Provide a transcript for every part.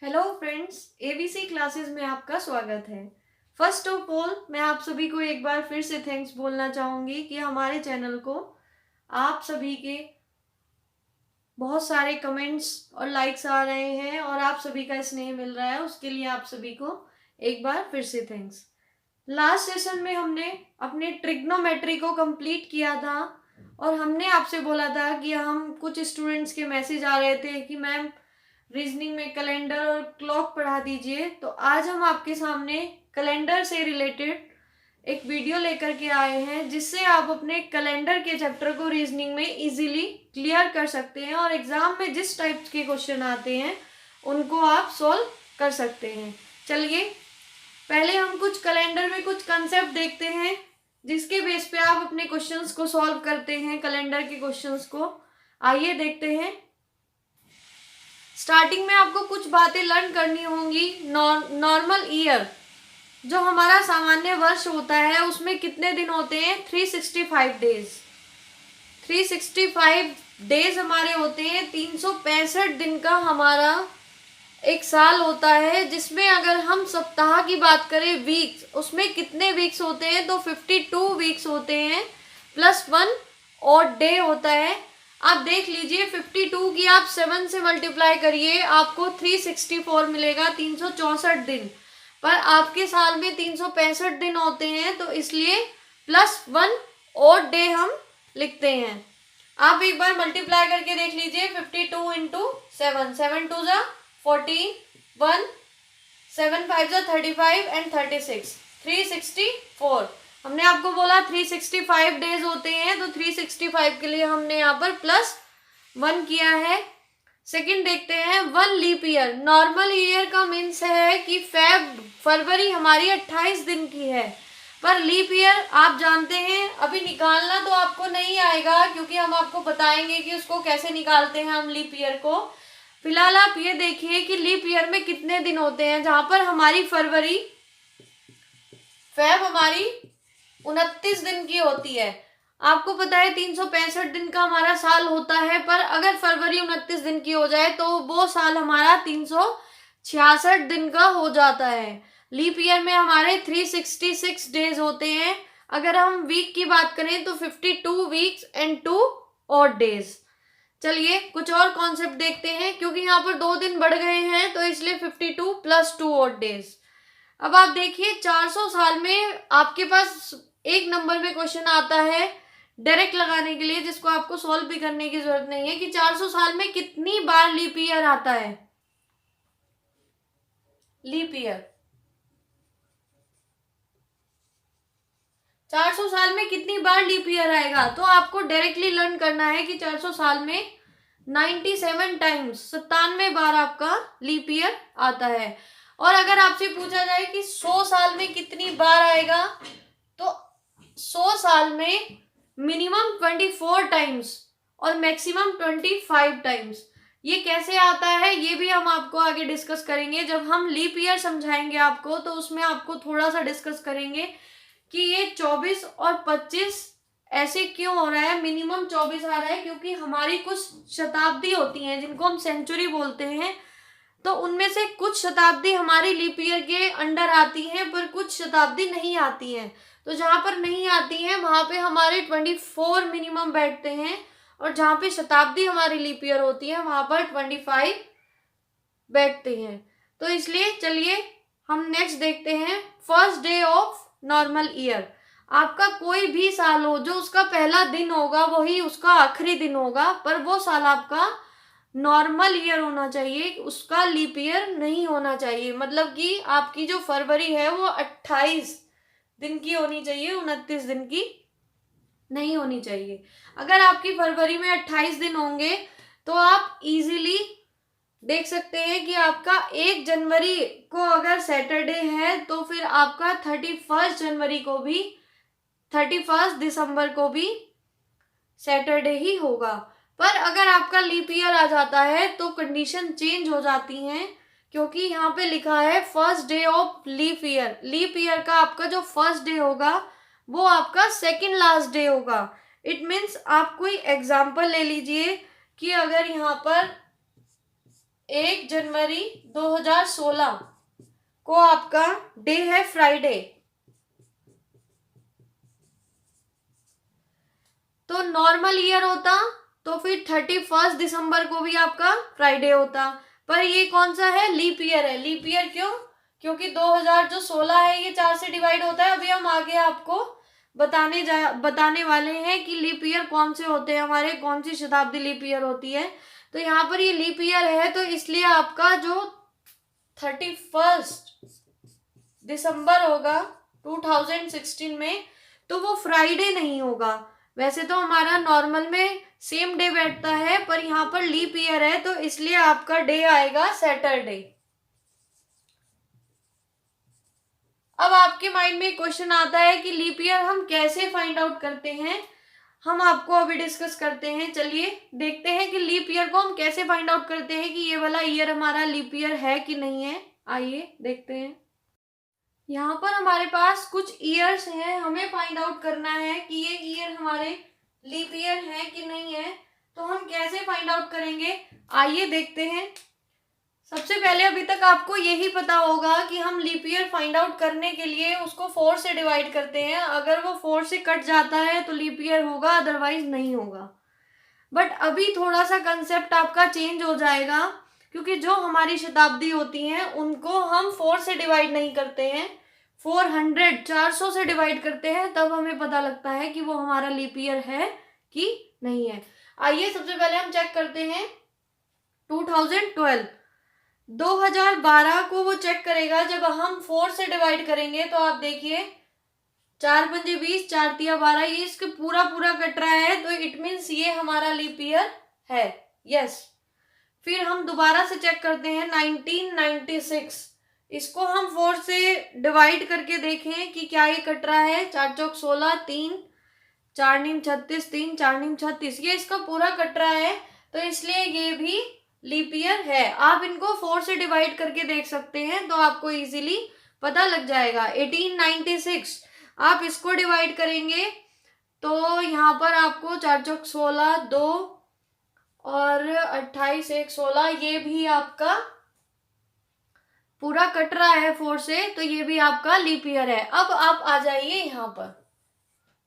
Hello friends, ABC classes में आपका स्वागत है। फर्स्ट ऑफ ऑल मैं आप सभी को एक बार फिर से थैंक्स बोलना चाहूँगी कि हमारे चैनल को आप सभी के बहुत सारे कमेंट्स और लाइक्स आ रहे हैं और आप सभी का स्नेह मिल रहा है, उसके लिए आप सभी को एक बार फिर से थैंक्स। लास्ट सेशन में हमने अपने ट्रिग्नोमेट्री को कंप्लीट किया था और हमने आपसे बोला था कि हम कुछ स्टूडेंट्स के मैसेज आ रहे थे कि मैम रीजनिंग में कैलेंडर और क्लॉक पढ़ा दीजिए। तो आज हम आपके सामने कैलेंडर से रिलेटेड एक वीडियो लेकर के आए हैं जिससे आप अपने कैलेंडर के चैप्टर को रीजनिंग में इजीली क्लियर कर सकते हैं और एग्जाम में जिस टाइप के क्वेश्चन आते हैं उनको आप सॉल्व कर सकते हैं। चलिए पहले हम कुछ कैलेंडर में कुछ कंसेप्ट देखते हैं जिसके बेस पे आप अपने क्वेश्चंस को सॉल्व करते हैं, कैलेंडर के क्वेश्चंस को। आइए देखते हैं। स्टार्टिंग में आपको कुछ बातें लर्न करनी होंगी। नॉर्मल ईयर जो हमारा सामान्य वर्ष होता है उसमें कितने दिन होते हैं? 365 डेज। 365 डेज हमारे होते हैं। 365 दिन का हमारा एक साल होता है, जिसमें अगर हम सप्ताह की बात करें, वीक्स, उसमें कितने वीक्स होते हैं? तो 52 वीक्स होते हैं प्लस 1 और डे होता है। आप देख लीजिए 52 की आप 7 से मल्टीप्लाई करिए, आपको 364 मिलेगा, 364 दिन। पर आपके साल में 365 दिन होते हैं तो इसलिए प्लस 1 और डे हम लिखते हैं। आप एक बार मल्टीप्लाई करके देख लीजिए 52 इंटू 7, 7 टू जा 14, 1, 7 5 जा 35 एंड 36, 364। हमने आपको बोला 365 डेज होते हैं तो 365 के लिए हमने यहाँ पर प्लस 1 किया है। सेकंड देखते हैं, 1 लीप ईयर। नॉर्मल ईयर का मीन्स है कि फरवरी हमारी 28 दिन की है, पर लीप ईयर आप जानते हैं अभी निकालना तो आपको नहीं आएगा क्योंकि हम आपको बताएंगे कि उसको कैसे निकालते हैं हम लीप ईयर को। फिलहाल आप ये देखिए कि लीप ईयर में कितने दिन होते हैं, जहां पर हमारी फेब हमारी 29 दिन की होती है। आपको पता है 365 दिन का हमारा साल होता है, पर अगर फरवरी 29 दिन की हो जाए तो वो साल हमारा 366 दिन का हो जाता है। लीप ईयर में हमारे 366 डेज होते हैं। अगर हम वीक की बात करें तो 52 वीक्स एंड 2 और डेज। चलिए कुछ और कॉन्सेप्ट देखते हैं, क्योंकि यहाँ पर 2 दिन बढ़ गए हैं तो इसलिए 52 प्लस 2 और डेज। अब आप देखिए 400 साल में आपके पास एक नंबर में क्वेश्चन आता है डायरेक्ट लगाने के लिए, जिसको आपको सॉल्व भी करने की जरूरत नहीं है कि 400 साल में कितनी बार लीप ईयर आता है। लीप ईयर 400 साल में कितनी बार लीप ईयर आएगा, तो आपको डायरेक्टली लर्न करना है कि 400 साल में 97 टाइम्स, 97 बार आपका लीप ईयर आता है। और अगर आपसे पूछा जाए कि 100 साल में कितनी बार आएगा, तो 100 साल में मिनिमम 24 टाइम्स और मैक्सिमम 25 टाइम्स। ये कैसे आता है ये भी हम आपको आगे डिस्कस करेंगे। जब हम लीप ईयर समझाएंगे आपको तो उसमें आपको थोड़ा सा डिस्कस करेंगे कि ये 24 और 25 ऐसे क्यों हो रहा है। मिनिमम 24 आ रहा है क्योंकि हमारी कुछ शताब्दी होती हैं जिनको हम सेंचुरी बोलते हैं, तो उनमें से कुछ शताब्दी हमारी लीप ईयर के अंडर आती हैं पर कुछ शताब्दी नहीं आती हैं। तो जहां पर नहीं आती हैं वहां पे हमारे 24 मिनिमम बैठते हैं, और जहां पे शताब्दी हमारी लीप ईयर होती है वहां पर 25 बैठते हैं। तो इसलिए चलिए हम नेक्स्ट देखते हैं, first day of normal year. आपका कोई भी साल हो जो उसका पहला दिन होगा वही उसका आखिरी दिन होगा, पर वो साल आपका नॉर्मल ईयर होना चाहिए, उसका लीप ईयर नहीं होना चाहिए। मतलब कि आपकी जो फरवरी है वो 28 दिन की होनी चाहिए, 29 दिन की नहीं होनी चाहिए। अगर आपकी फरवरी में 28 दिन होंगे तो आप इजीली देख सकते हैं कि आपका 1 जनवरी को अगर सैटरडे है तो फिर आपका 31 जनवरी को भी, 31 दिसंबर को भी सैटरडे ही होगा। पर अगर आपका लीप ईयर आ जाता है तो कंडीशन चेंज हो जाती हैं, क्योंकि यहाँ पे लिखा है first day of leap year. Leap year का आपका जो फर्स्ट डे होगा वो आपका सेकंड लास्ट डे होगा। इट मीन्स आप कोई एग्जाम्पल ले लीजिए कि अगर यहाँ पर 1 जनवरी 2016 को आपका डे है फ्राइडे, तो नॉर्मल ईयर होता तो फिर 31 दिसंबर को भी आपका फ्राइडे होता, पर ये कौन सा है, लीप ईयर है। लीप ईयर क्यों, क्योंकि 2016 है ये 4 से डिवाइड होता है। अभी हम आगे आपको बताने वाले हैं कि लीप ईयर कौन से होते हैं हमारे, कौन सी शताब्दी लीप ईयर होती है। तो यहाँ पर ये लीप ईयर है, तो इसलिए आपका जो 31 दिसंबर होगा 2016 में, तो वो फ्राइडे नहीं होगा। वैसे तो हमारा नॉर्मल में सेम डे बैठता है, पर यहाँ पर लीप ईयर है तो इसलिए आपका डे आएगा सैटरडे। अब आपके माइंड में क्वेश्चन आता है कि लीप ईयर हम कैसे फाइंड आउट करते हैं, हम आपको अभी डिस्कस करते हैं। चलिए देखते हैं कि लीप ईयर को हम कैसे फाइंड आउट करते हैं कि ये वाला ईयर हमारा लीप ईयर है कि नहीं है। आइए देखते हैं। यहाँ पर हमारे पास कुछ ईयर्स हैं, हमें फाइंड आउट करना है कि ये ईयर हमारे लीप ईयर है कि नहीं है। तो हम कैसे फाइंड आउट करेंगे, आइए देखते हैं। सबसे पहले अभी तक आपको यही पता होगा कि हम लीप ईयर फाइंड आउट करने के लिए उसको 4 से डिवाइड करते हैं। अगर वो 4 से कट जाता है तो लीप ईयर होगा, अदरवाइज नहीं होगा। बट अभी थोड़ा सा कंसेप्ट आपका चेंज हो जाएगा, क्योंकि जो हमारी शताब्दी होती हैं उनको हम 4 से डिवाइड नहीं करते हैं, 400 से डिवाइड करते हैं, तब हमें पता लगता है कि वो हमारा लीप ईयर है कि नहीं है। आइए सबसे पहले हम चेक करते हैं 2012 को वो चेक करेगा। जब हम 4 से डिवाइड करेंगे तो आप देखिए 4 पंजे 20, 4 तिया 12, ये इसके पूरा कट रहा है, तो इट मीन्स ये हमारा लीप ईयर है। यस। फिर हम दोबारा से चेक करते हैं 1996, इसको हम 4 से डिवाइड करके देखें कि क्या ये कट रहा है। 4 चौक 16, 3 4 नीम 36, 3 4 नीम 36, ये इसका पूरा कट रहा है, तो इसलिए ये भी लीप ईयर है। आप इनको 4 से डिवाइड करके देख सकते हैं, तो आपको इजीली पता लग जाएगा। 1896 आप इसको डिवाइड करेंगे तो यहाँ पर आपको 4 चौक 16, 2 और 28 1 16, ये भी आपका पूरा कट रहा है 4 से, तो ये भी आपका लीप ईयर है। अब आप आ जाइए यहाँ पर,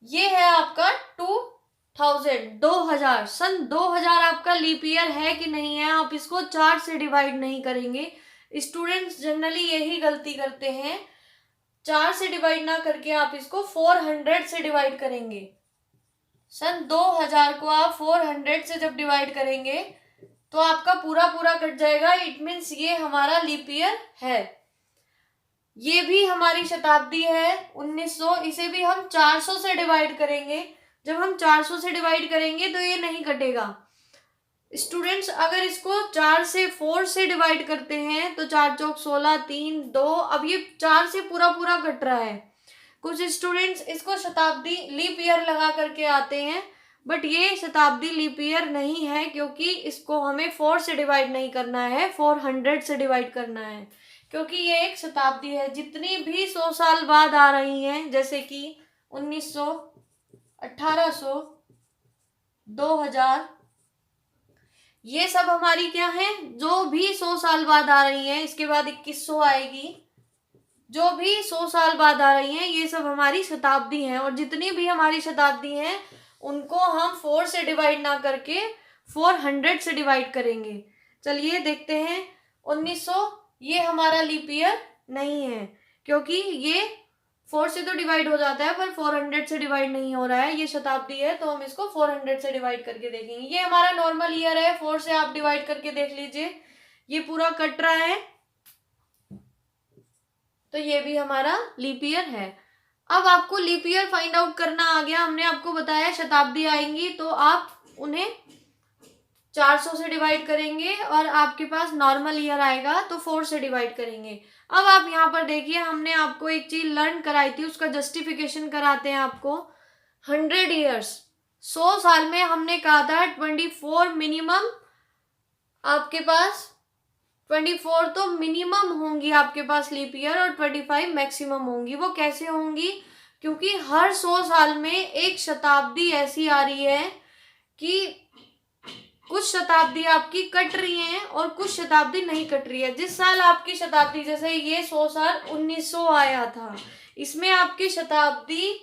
ये है आपका 2000 सन 2000 आपका लीप ईयर है कि नहीं है। आप इसको 4 से डिवाइड नहीं करेंगे। स्टूडेंट्स जनरली यही गलती करते हैं, 4 से डिवाइड ना करके आप इसको 400 से डिवाइड करेंगे। सन 2000 को आप 400 से जब डिवाइड करेंगे तो आपका पूरा कट जाएगा, इट मीन्स ये हमारा लीप ईयर है। ये भी हमारी शताब्दी है 1900, इसे भी हम 400 से डिवाइड करेंगे। जब हम 400 से डिवाइड करेंगे तो ये नहीं कटेगा। स्टूडेंट्स अगर इसको 4 से 4 से डिवाइड करते हैं तो 4 चौक 16, 3 2, अब ये 4 से पूरा कट रहा है। कुछ स्टूडेंट्स इसको शताब्दी लीप ईयर लगा करके आते हैं, बट ये शताब्दी लीप ईयर नहीं है, क्योंकि इसको हमें 4 से डिवाइड नहीं करना है, 400 से डिवाइड करना है, क्योंकि ये एक शताब्दी है। जितनी भी 100 साल बाद आ रही हैं, जैसे कि 1900, 1800, 2000, ये सब हमारी क्या है, जो भी 100 साल बाद आ रही हैं। इसके बाद 2100 आएगी, जो भी 100 साल बाद आ रही हैं, ये सब हमारी शताब्दी हैं। और जितनी भी हमारी शताब्दी हैं उनको हम 4 से डिवाइड ना करके 400 से डिवाइड करेंगे। चलिए देखते हैं 1900, ये हमारा लीप ईयर नहीं है, क्योंकि ये 4 से तो डिवाइड हो जाता है पर 400 से डिवाइड नहीं हो रहा है, ये शताब्दी है, तो हम इसको 400 से डिवाइड करके देखेंगे। ये हमारा नॉर्मल ईयर है, 4 से आप डिवाइड करके देख लीजिए, ये पूरा कट रहा है, तो ये भी हमारा लीप ईयर है। अब आपको लीप ईयर फाइंड आउट करना आ गया। हमने आपको बताया शताब्दी आएंगी तो आप उन्हें 400 से डिवाइड करेंगे, और आपके पास नॉर्मल ईयर आएगा तो 4 से डिवाइड करेंगे। अब आप यहाँ पर देखिए, हमने आपको एक चीज लर्न कराई थी, उसका जस्टिफिकेशन कराते हैं आपको। 100 ईयर्स, 100 साल में हमने कहा था 24 मिनिमम, आपके पास 24 तो मिनिमम होंगी आपके पास लीप ईयर, और 25 मैक्सिमम होंगी। वो कैसे होंगी, क्योंकि हर 100 साल में एक शताब्दी ऐसी आ रही है कि कुछ शताब्दी आपकी कट रही है और कुछ शताब्दी नहीं कट रही है। जिस साल आपकी शताब्दी, जैसे ये 100 साल 1900 आया था, इसमें आपकी शताब्दी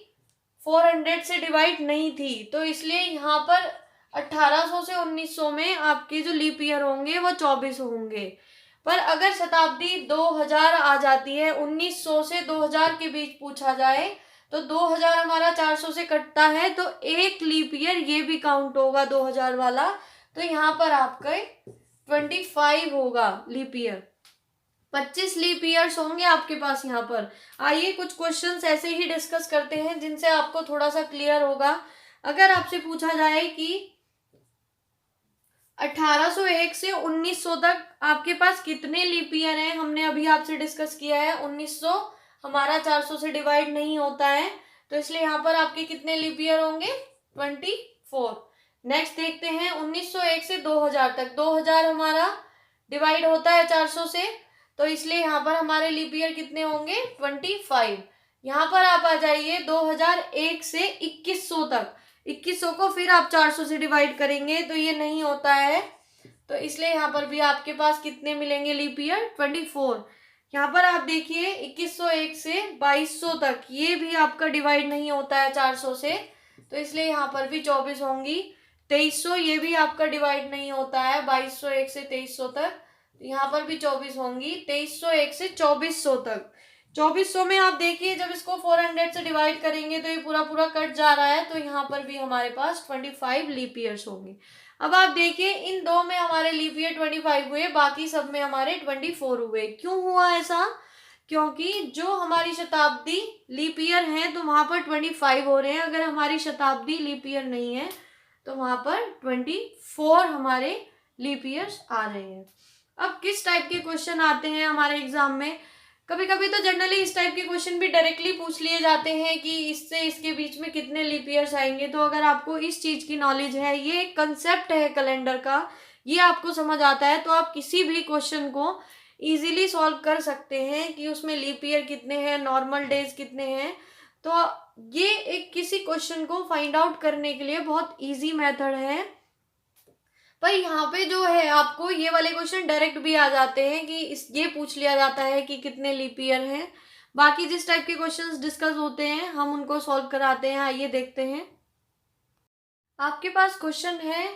400 से डिवाइड नहीं थी, तो इसलिए यहाँ पर 1800 से 1900 में आपके जो लीप ईयर होंगे वो 24 होंगे। पर अगर शताब्दी 2000 आ जाती है, 1900 से 2000 के बीच पूछा जाए, तो 2000 हमारा 400 से कटता है, तो एक लीप ईयर ये भी काउंट होगा 2000 वाला, तो यहाँ पर आपका 25 होगा लीप ईयर। 25 लीप ईयर्स होंगे आपके पास यहाँ पर। आइए कुछ क्वेश्चंस ऐसे ही डिस्कस करते हैं जिनसे आपको थोड़ा सा क्लियर होगा। अगर आपसे पूछा जाए कि 1801 से 1900 तक आपके पास कितने लीप ईयर हैं, हमने अभी आपसे डिस्कस किया है 1900 हमारा 400 से डिवाइड नहीं होता है, तो इसलिए यहाँ पर आपके कितने लीप ईयर होंगे, 24। नेक्स्ट देखते हैं 1901 से 2000 तक, 2000 हमारा डिवाइड होता है 400 से, तो इसलिए यहाँ पर हमारे लीप ईयर कितने होंगे, 25। यहाँ पर आप आ जाइए 2001 से 2100 तक, 2100 को फिर आप 400 से डिवाइड करेंगे तो ये नहीं होता है, तो इसलिए यहाँ पर भी आपके पास कितने मिलेंगे लीप ईयर, 24। यहाँ पर आप देखिए 2101 से 2200 तक, ये भी आपका डिवाइड नहीं होता है 400 से, तो इसलिए यहाँ पर भी 24 होंगी। 2300 ये भी आपका डिवाइड नहीं होता है 2201 से 2300 तक, यहाँ पर भी 24 होंगी। 2301 से 2400 तक, 2400 में आप देखिए जब इसको 400 से डिवाइड करेंगे तो ये पूरा पूरा कट जा रहा है, तो यहाँ पर भी हमारे पास 25 लीप ईयर्स होंगे। अब आप देखिए इन दो में हमारे लीप ईयर 25 हुए, बाकी सब में हमारे 24 हुए। क्यों हुआ ऐसा, क्योंकि जो हमारी शताब्दी लीप ईयर है तो वहां पर 25 हो रहे हैं, अगर हमारी शताब्दी लीप ईयर नहीं है तो वहां पर 24 हमारे लीप ईयर्स आ रहे हैं। अब किस टाइप के क्वेश्चन आते हैं हमारे एग्जाम में, कभी कभी तो जनरली इस टाइप के क्वेश्चन भी डायरेक्टली पूछ लिए जाते हैं कि इससे इसके बीच में कितने लीप ईयर्स आएंगे। तो अगर आपको इस चीज की नॉलेज है, ये एक कंसेप्ट है कैलेंडर का, ये आपको समझ आता है, तो आप किसी भी क्वेश्चन को इजीली सॉल्व कर सकते हैं कि उसमें लीप ईयर कितने हैं, नॉर्मल डेज कितने हैं। तो ये एक किसी क्वेश्चन को फाइंड आउट करने के लिए बहुत ईजी मेथड है। पर यहाँ पे जो है आपको ये वाले क्वेश्चन डायरेक्ट भी आ जाते हैं कि ये पूछ लिया जाता है कि कितने लीप ईयर हैं। बाकी जिस टाइप के क्वेश्चंस डिस्कस होते हैं हम उनको सॉल्व कराते हैं। आइए देखते हैं। आपके पास क्वेश्चन है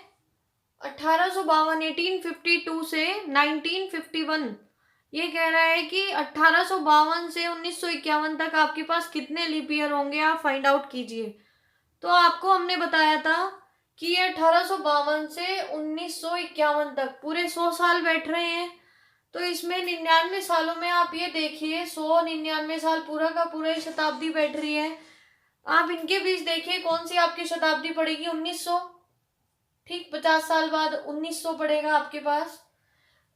1852 1852 से 1951। ये कह रहा है कि 1852 से 1951 तक आपके पास कितने लीप ईयर होंगे, आप फाइंड आउट कीजिए। तो आपको हमने बताया था कि ये 1852 से 1951 तक पूरे 100 साल बैठ रहे हैं, तो इसमें 99 सालों में आप ये देखिए 199 साल पूरा का पूरा शताब्दी बैठ रही है। आप इनके बीच देखिए कौन सी आपकी शताब्दी पड़ेगी, 1900, ठीक 50 साल बाद 1900 पड़ेगा आपके पास।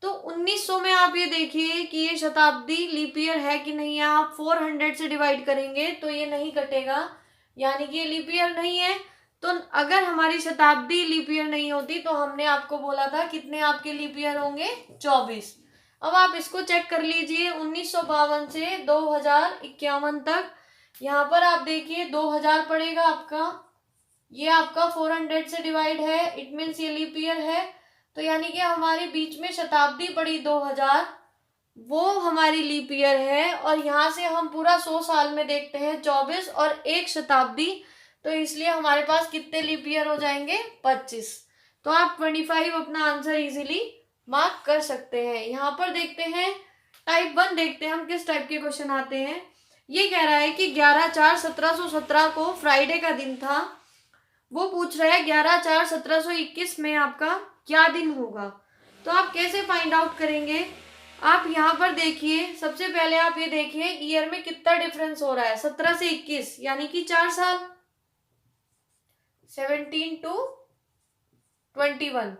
तो 1900 में आप ये देखिए कि ये शताब्दी लीप ईयर है कि नहीं है। आप 400 से डिवाइड करेंगे तो ये नहीं कटेगा, यानी कि ये लीप ईयर नहीं है। तो अगर हमारी शताब्दी लीप ईयर नहीं होती तो हमने आपको बोला था कितने आपके लीप ईयर होंगे, 24। अब आप इसको चेक कर लीजिए 1952 से 2051 तक। यहाँ पर आप देखिए 2000 पड़ेगा आपका, ये आपका 400 से डिवाइड है, इट मीन्स ये लीप ईयर है। तो यानी कि हमारे बीच में शताब्दी पड़ी 2000, वो हमारी लीप ईयर है। और यहाँ से हम पूरा 100 साल में देखते हैं 24 और एक शताब्दी, तो इसलिए हमारे पास कितने लीप ईयर हो जाएंगे, 25। तो आप 25 अपना आंसर इजीली मार्क कर सकते हैं। यहाँ पर देखते हैं टाइप 1, देखते हैं हम किस टाइप के क्वेश्चन आते हैं। ये कह रहा है कि 11/4/1717 को फ्राइडे का दिन था। वो पूछ रहा है 11/4/1721 में आपका क्या दिन होगा। तो आप कैसे फाइंड आउट करेंगे, आप यहाँ पर देखिए सबसे पहले आप ये देखिए ईयर में कितना डिफरेंस हो रहा है, 17 से 21 यानी कि 4 साल, 17 to 21,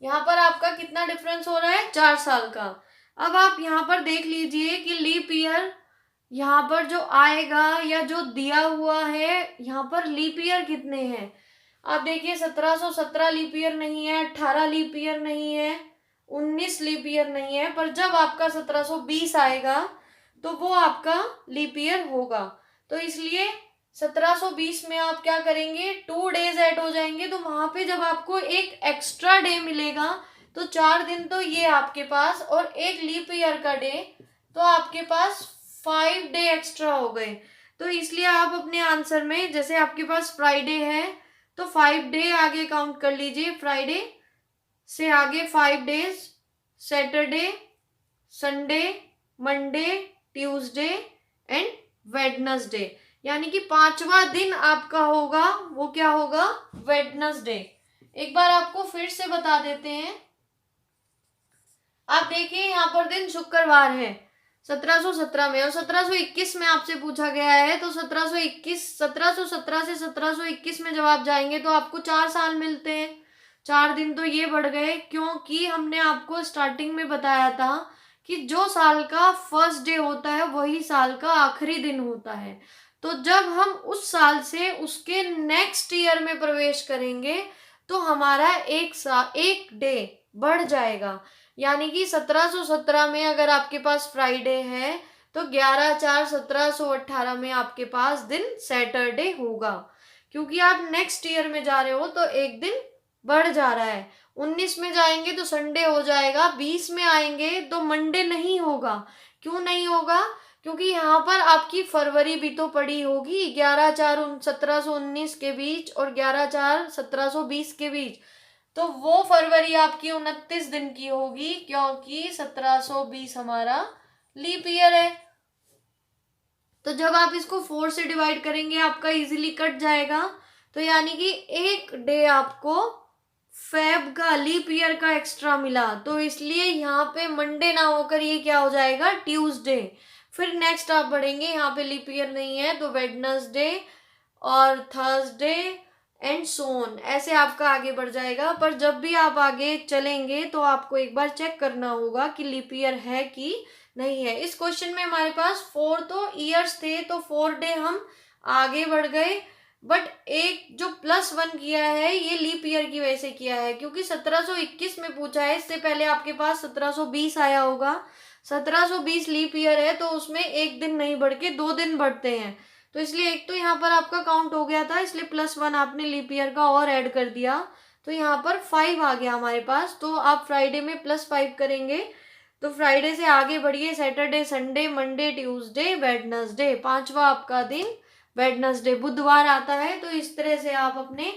यहाँ पर आपका कितना डिफरेंस हो रहा है, 4 साल का। अब आप यहाँ पर देख लीजिए कि लीप ईयर यहाँ पर जो आएगा या जो दिया हुआ है, यहाँ पर लीप ईयर कितने हैं। आप देखिए 1717 लीप ईयर नहीं है, 18 लीप ईयर नहीं है, 19 लीप ईयर नहीं है, पर जब आपका 1720 आएगा तो वो आपका लीप ईयर होगा। तो इसलिए 1720 में आप क्या करेंगे, 2 डेज ऐड हो जाएंगे, तो वहां पे जब आपको एक एक्स्ट्रा डे मिलेगा तो 4 दिन तो ये आपके पास, और एक लीप ईयर का डे, तो आपके पास 5 डे एक्स्ट्रा हो गए। तो इसलिए आप अपने आंसर में, जैसे आपके पास फ्राइडे है तो 5 डे आगे काउंट कर लीजिए, फ्राइडे से आगे 5 days, Saturday, Sunday, Monday, Tuesday and Wednesday, यानी कि 5वां दिन आपका होगा वो क्या होगा, वेडनेसडे। एक बार आपको फिर से बता देते हैं, आप देखिए यहाँ पर दिन शुक्रवार है 1717 में, और 1721 में आपसे पूछा गया है, तो 1717 से 1721 में जब आप जाएंगे तो आपको 4 साल मिलते हैं। 4 दिन तो ये बढ़ गए, क्योंकि हमने आपको स्टार्टिंग में बताया था कि जो साल का फर्स्ट डे होता है वही साल का आखिरी दिन होता है। तो जब हम उस साल से उसके नेक्स्ट ईयर में प्रवेश करेंगे तो हमारा एक डे बढ़ जाएगा, यानी कि 1717 में अगर आपके पास फ्राइडे है तो 11/4/1718 में आपके पास दिन सैटरडे होगा, क्योंकि आप नेक्स्ट ईयर में जा रहे हो तो एक दिन बढ़ जा रहा है। 19 में जाएंगे तो संडे हो जाएगा, 20 में आएंगे तो मंडे नहीं होगा। क्यों नहीं होगा, क्योंकि यहाँ पर आपकी फरवरी भी तो पड़ी होगी 11/4/1719 के बीच और 11/4/1720 के बीच, तो वो फरवरी आपकी 29 दिन की होगी, क्योंकि 1720 हमारा लीप ईयर है। तो जब आप इसको 4 से डिवाइड करेंगे आपका इजीली कट जाएगा, तो यानी कि एक डे आपको फेब का लीप ईयर का एक्स्ट्रा मिला, तो इसलिए यहाँ पे मंडे ना होकर ये क्या हो जाएगा, ट्यूसडे। फिर नेक्स्ट आप बढ़ेंगे, यहाँ पे लीप ईयर नहीं है तो वेडनेसडे और थर्सडे एंड सोन, ऐसे आपका आगे बढ़ जाएगा। पर जब भी आप आगे चलेंगे तो आपको एक बार चेक करना होगा कि लीप ईयर है कि नहीं है। इस क्वेश्चन में हमारे पास 4 तो ईयर्स थे, तो 4 डे हम आगे बढ़ गए, बट एक जो +1 किया है ये लीप ईयर की वजह से किया है, क्योंकि 1721 में पूछा है, इससे पहले आपके पास 1720 आया होगा। 1720 लीप ईयर है तो उसमें एक दिन नहीं बढ़ के 2 दिन बढ़ते हैं, तो इसलिए एक तो यहाँ पर आपका काउंट हो गया था, इसलिए +1 आपने लीप ईयर का और ऐड कर दिया, तो यहाँ पर 5 आ गया हमारे पास। तो आप फ्राइडे में +5 करेंगे, तो फ्राइडे से आगे बढ़िए, Saturday, Sunday, Monday, Tuesday, Wednesday, 5वां आपका दिन वेडनेसडे बुधवार आता है। तो इस तरह से आप अपने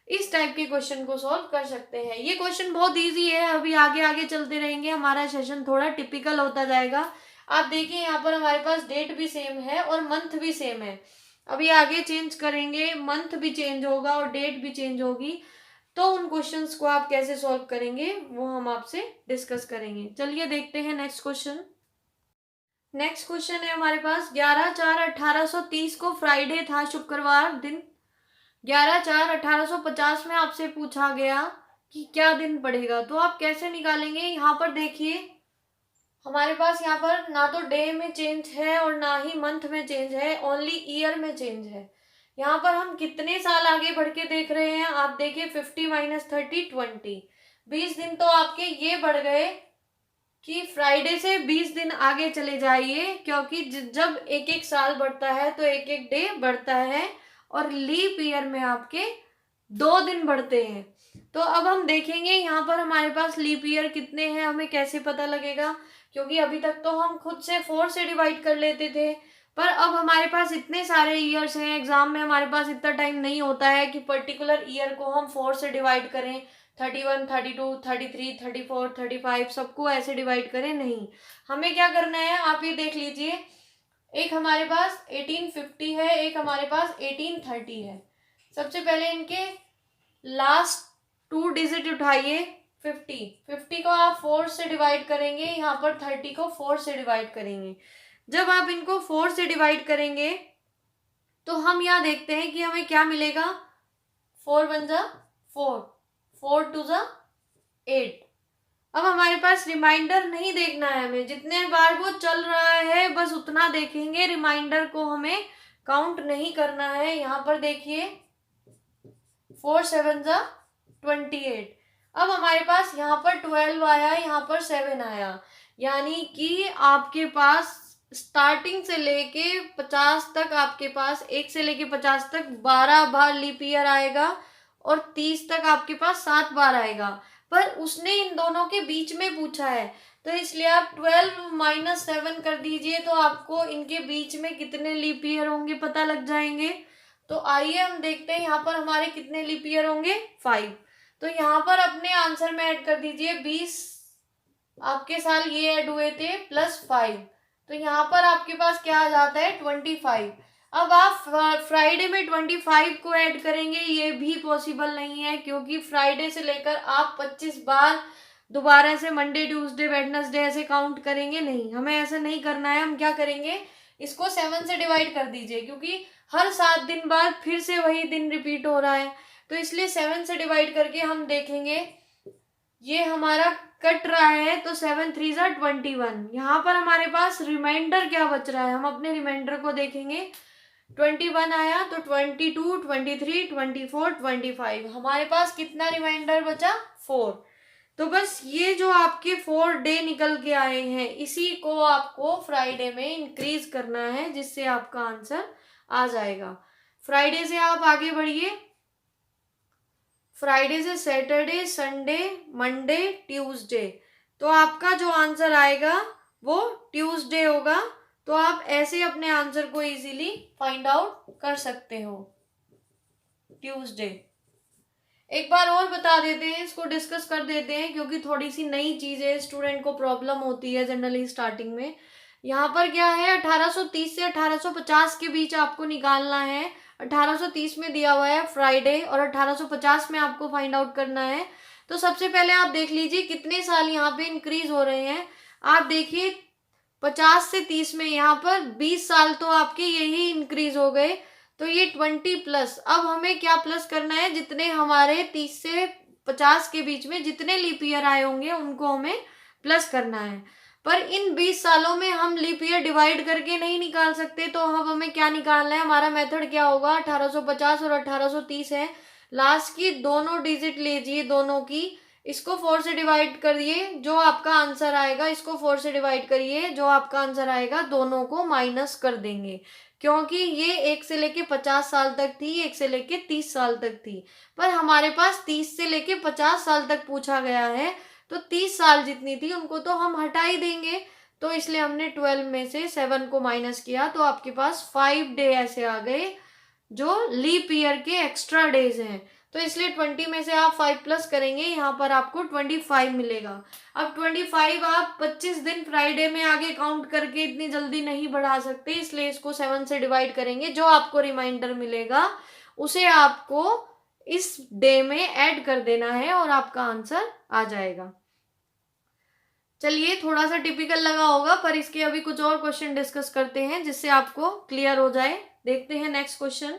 इस टाइप के क्वेश्चन को सॉल्व कर सकते हैं। ये क्वेश्चन बहुत इजी है, अभी आगे आगे चलते रहेंगे, हमारा सेशन थोड़ा टिपिकल होता जाएगा। आप देखिए यहाँ पर हमारे पास डेट भी सेम है और मंथ भी सेम है, अभी आगे चेंज करेंगे, मंथ भी चेंज होगा और डेट भी चेंज होगी, तो उन क्वेश्चंस को आप कैसे सॉल्व करेंगे वो हम आपसे डिस्कस करेंगे। चलिए देखते हैं नेक्स्ट क्वेश्चन। नेक्स्ट क्वेश्चन है हमारे पास, 11/4/1830 को फ्राइडे था, शुक्रवार दिन। 11/4/1850 में आपसे पूछा गया कि क्या दिन पड़ेगा, तो आप कैसे निकालेंगे। यहाँ पर देखिए हमारे पास यहाँ पर ना तो डे में चेंज है और ना ही मंथ में चेंज है, ओनली ईयर में चेंज है। यहाँ पर हम कितने साल आगे बढ़ के देख रहे हैं, आप देखिए 50 - 30 20, 20 दिन तो आपके ये बढ़ गए कि फ्राइडे से 20 दिन आगे चले जाइए, क्योंकि जब एक एक साल बढ़ता है तो एक एक डे बढ़ता है, और लीप ईयर में आपके 2 दिन बढ़ते हैं। तो अब हम देखेंगे यहाँ पर हमारे पास लीप ईयर कितने हैं, हमें कैसे पता लगेगा, क्योंकि अभी तक तो हम खुद से 4 से डिवाइड कर लेते थे, पर अब हमारे पास इतने सारे ईयर्स हैं, एग्जाम में हमारे पास इतना टाइम नहीं होता है कि पर्टिकुलर ईयर को हम 4 से डिवाइड करें, 31 32 33 34 35 सबको ऐसे डिवाइड करें, नहीं। हमें क्या करना है, आप ये देख लीजिए, एक हमारे पास 1850 है, एक हमारे पास 1830 है। सबसे पहले इनके लास्ट 2 डिजिट उठाइए, 50 को आप 4 से डिवाइड करेंगे, यहाँ पर 30 को 4 से डिवाइड करेंगे। जब आप इनको 4 से डिवाइड करेंगे तो हम यहाँ देखते हैं कि हमें क्या मिलेगा, 4 1 जा 4, 4 2 जा 8। अब हमारे पास रिमाइंडर नहीं देखना है, हमें जितने बार वो चल रहा है बस उतना देखेंगे, रिमाइंडर को हमें काउंट नहीं करना है। यहाँ पर देखिए 4 7 जा 28। अब हमारे पास यहाँ पर 12 आया, यहाँ पर 7 आया, यानी कि आपके पास स्टार्टिंग से लेके 50 तक आपके पास, 1 से लेके 50 तक 12 बार लीप ईयर आएगा और 30 तक आपके पास 7 बार आएगा, पर उसने इन दोनों के बीच में पूछा है, तो इसलिए आप 12 माइनस 7 कर दीजिए, तो आपको इनके बीच में कितने लीप ईयर होंगे पता लग जाएंगे। तो आइए हम देखते हैं यहाँ पर हमारे कितने लीप ईयर होंगे, 5। तो यहाँ पर अपने आंसर में ऐड कर दीजिए 20 आपके साल ये ऐड हुए थे प्लस 5, तो यहाँ पर आपके पास क्या आ जाता है 25। अब आप फ्राइडे में 25 को ऐड करेंगे, ये भी पॉसिबल नहीं है, क्योंकि फ्राइडे से लेकर आप 25 बार दोबारा से मंडे ट्यूसडे वेडनेसडे ऐसे काउंट करेंगे नहीं, हमें ऐसा नहीं करना है। हम क्या करेंगे, इसको 7 से डिवाइड कर दीजिए, क्योंकि हर 7 दिन बाद फिर से वही दिन रिपीट हो रहा है, तो इसलिए 7 से डिवाइड करके हम देखेंगे ये हमारा कट रहा है, तो 7 3 ज़ा 21। यहाँ पर हमारे पास रिमाइंडर क्या बच रहा है, हम अपने रिमाइंडर को देखेंगे। 21 आया तो 22 23 24 25, हमारे पास कितना रिमाइंडर बचा, 4। तो बस ये जो आपके 4 डे निकल के आए हैं, इसी को आपको फ्राइडे में इंक्रीज करना है, जिससे आपका आंसर आ जाएगा। फ्राइडे से आप आगे बढ़िए, फ्राइडे से सैटरडे संडे मंडे ट्यूसडे, तो आपका जो आंसर आएगा वो ट्यूसडे होगा। तो आप ऐसे अपने आंसर को इजीली फाइंड आउट कर सकते हो, ट्यूसडे। एक बार और बता देते हैं, इसको डिस्कस कर देते हैं, क्योंकि थोड़ी सी नई चीज़ है, स्टूडेंट को प्रॉब्लम होती है जनरली स्टार्टिंग में। यहाँ पर क्या है, 1830 से 1850 के बीच आपको निकालना है। 1830 में दिया हुआ है फ्राइडे और 1850 में आपको फाइंड आउट करना है। तो सबसे पहले आप देख लीजिए कितने साल यहाँ पे इंक्रीज हो रहे हैं। आप देखिए 50 से 30 में यहाँ पर 20 साल तो आपके यही इंक्रीज हो गए, तो ये 20 प्लस। अब हमें क्या प्लस करना है, जितने हमारे 30 से 50 के बीच में जितने लीप ईयर आए होंगे उनको हमें प्लस करना है। पर इन 20 सालों में हम लीप ईयर डिवाइड करके नहीं निकाल सकते, तो अब हमें क्या निकालना है, हमारा मेथड क्या होगा, 1850 और 1830 है, लास्ट की दोनों डिजिट लीजिए दोनों की, इसको 4 से डिवाइड करिए, जो आपका आंसर आएगा, इसको 4 से डिवाइड करिए, जो आपका आंसर आएगा, दोनों को माइनस कर देंगे, क्योंकि ये 1 से लेके 50 साल तक थी, 1 से लेके 30 साल तक थी, पर हमारे पास 30 से लेके 50 साल तक पूछा गया है, तो 30 साल जितनी थी उनको तो हम हटा ही देंगे, तो इसलिए हमने 12 में से 7 को माइनस किया, तो आपके पास 5 डे ऐसे आ गए जो लीप ईयर के एक्स्ट्रा डेज हैं। तो इसलिए 20 में से आप 5 प्लस करेंगे, यहाँ पर आपको 25 मिलेगा। अब 25 आप 25 दिन फ्राइडे में आगे काउंट करके इतनी जल्दी नहीं बढ़ा सकते, इसलिए इसको 7 से डिवाइड करेंगे, जो आपको रिमाइंडर मिलेगा उसे आपको इस डे में ऐड कर देना है और आपका आंसर आ जाएगा। चलिए, थोड़ा सा टिपिकल लगा होगा, पर इसके अभी कुछ और क्वेश्चन डिस्कस करते हैं जिससे आपको क्लियर हो जाए। देखते हैं नेक्स्ट क्वेश्चन।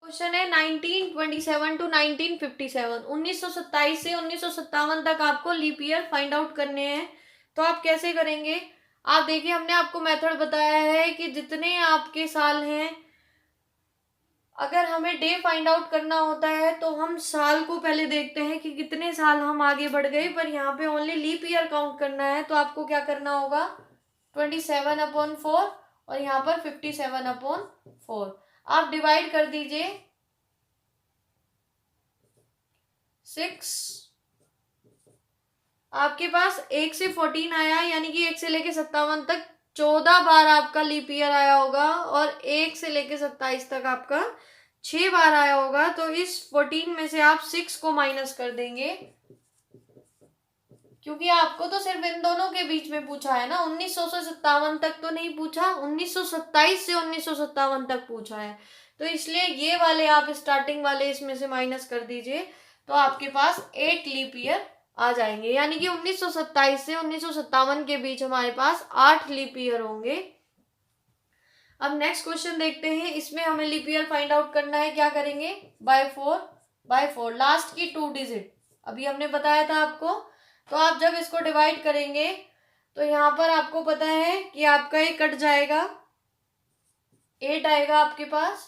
क्वेश्चन है 1927 टू 1957, 1927 से 1957 तक आपको लीप ईयर फाइंड आउट करने हैं। तो आप कैसे करेंगे, आप देखिए, हमने आपको मेथड बताया है कि जितने आपके साल हैं, अगर हमें डे फाइंड आउट करना होता है तो हम साल को पहले देखते हैं कि कितने साल हम आगे बढ़ गए, पर यहाँ पे ओनली लीप ईयर काउंट करना है, तो आपको क्या करना होगा, 27/4 और यहाँ पर 57/4 आप डिवाइड कर दीजिए 6। आपके पास 1 से 14 आया, यानी कि 1 से लेके 57 तक 14 बार आपका लीप ईयर आया होगा, और 1 से लेके 27 तक आपका 6 बार आया होगा। तो इस 14 में से आप 6 को माइनस कर देंगे, क्योंकि आपको तो सिर्फ इन दोनों के बीच में पूछा है ना, 1900 से 57 तक तो नहीं पूछा, 1927 से 1957 तक पूछा है, तो इसलिए ये वाले आप स्टार्टिंग वाले इसमें से माइनस कर दीजिए, तो आपके पास 8 लीप ईयर आ जाएंगे, यानी कि 1927 से 1957 के बीच हमारे पास 8 लीप ईयर होंगे। अब नेक्स्ट क्वेश्चन देखते हैं, इसमें हमें लीप ईयर फाइंड आउट करना है, क्या करेंगे, बाय 4 लास्ट की 2 डिजिट, अभी हमने बताया था आपको। तो आप जब इसको डिवाइड करेंगे तो यहाँ पर आपको पता है कि आपका ये कट जाएगा, 8 आएगा आपके पास,